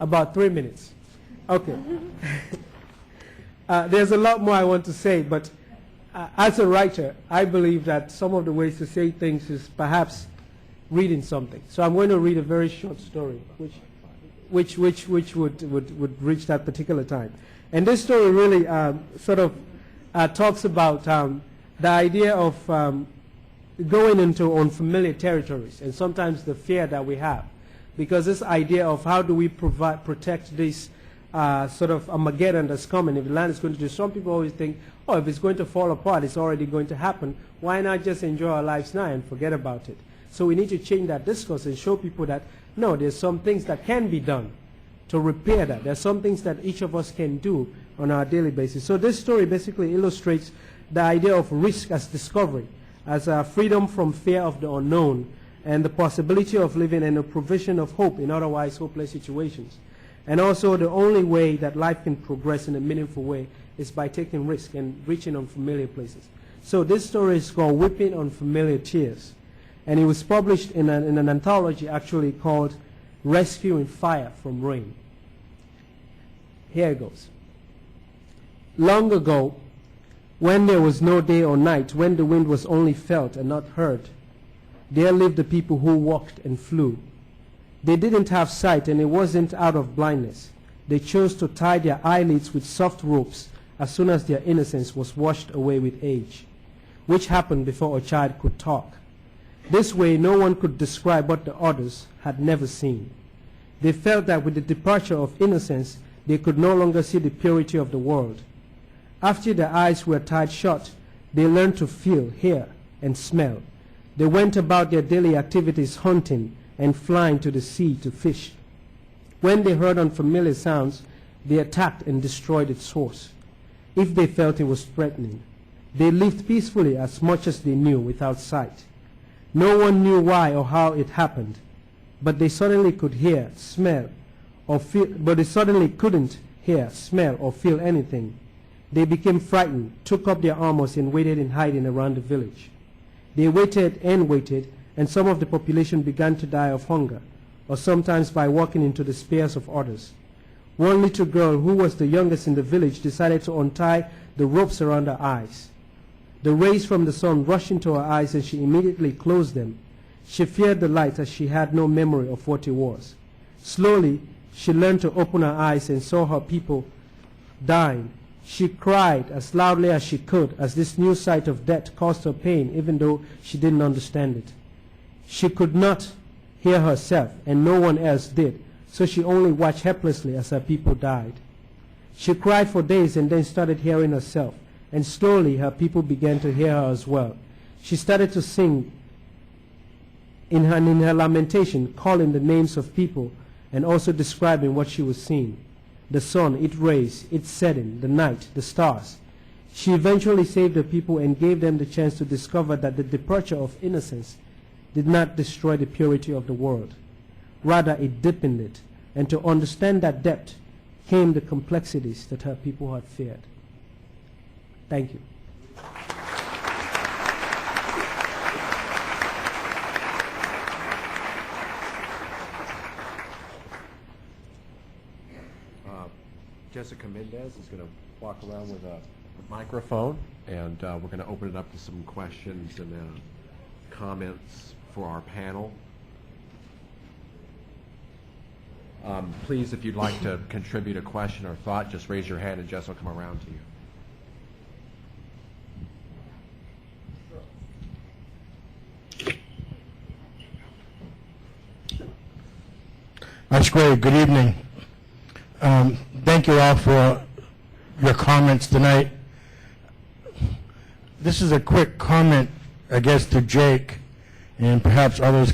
About 3 minutes. Okay. There's a lot more I want to say, but as a writer, I believe that some of the ways to say things is perhaps reading something. So I'm going to read a very short story, which would reach that particular time. And this story really sort of talks about the idea of going into unfamiliar territories and sometimes the fear that we have. Because this idea of how do we protect this sort of Armageddon that's coming, if the land is going to do, some people always think, oh, if it's going to fall apart, it's already going to happen. Why not just enjoy our lives now and forget about it? So we need to change that discourse and show people that, no, there's some things that can be done to repair that. There's some things that each of us can do on our daily basis. So this story basically illustrates the idea of risk as discovery, as freedom from fear of the unknown, and the possibility of living in a provision of hope in otherwise hopeless situations. And also the only way that life can progress in a meaningful way is by taking risk and reaching unfamiliar places. So this story is called Weeping Unfamiliar Tears. And it was published in an anthology actually called Rescuing Fire from Rain. Here it goes. Long ago, when there was no day or night, when the wind was only felt and not heard, there lived the people who walked and flew. They didn't have sight, and it wasn't out of blindness. They chose to tie their eyelids with soft ropes as soon as their innocence was washed away with age, which happened before a child could talk. This way, no one could describe what the others had never seen. They felt that with the departure of innocence, they could no longer see the purity of the world. After their eyes were tied shut, they learned to feel, hear, and smell. They went about their daily activities hunting and flying to the sea to fish. When they heard unfamiliar sounds, they attacked and destroyed its source. If they felt it was threatening, they lived peacefully as much as they knew without sight. No one knew why or how it happened, but they suddenly could hear, smell, or feel, but they suddenly couldn't hear, smell, or feel anything. They became frightened, took up their armors, and waited in hiding around the village. They waited, and some of the population began to die of hunger, or sometimes by walking into the spears of others. One little girl, who was the youngest in the village, decided to untie the ropes around her eyes. The rays from the sun rushed into her eyes, and she immediately closed them. She feared the light, as she had no memory of what it was. Slowly, she learned to open her eyes and saw her people dying. She cried as loudly as she could, as this new sight of death caused her pain, even though she didn't understand it. She could not hear herself, and no one else did, so she only watched helplessly as her people died. She cried for days and then started hearing herself, and slowly her people began to hear her as well. She started to sing in her lamentation, calling the names of people and also describing what she was seeing. The sun, its rays, its setting, the night, the stars. She eventually saved the people and gave them the chance to discover that the departure of innocence did not destroy the purity of the world. Rather, it deepened it, and to understand that depth came the complexities that her people had feared. Thank you. Jessica Mendez is going to walk around with a microphone, and we're going to open it up to some questions and comments for our panel. Please, if you'd like to contribute a question or thought, just raise your hand and Jess will come around to you. That's great. Good evening. Thank you all for your comments tonight. This is a quick comment, I guess, to Jake, and perhaps others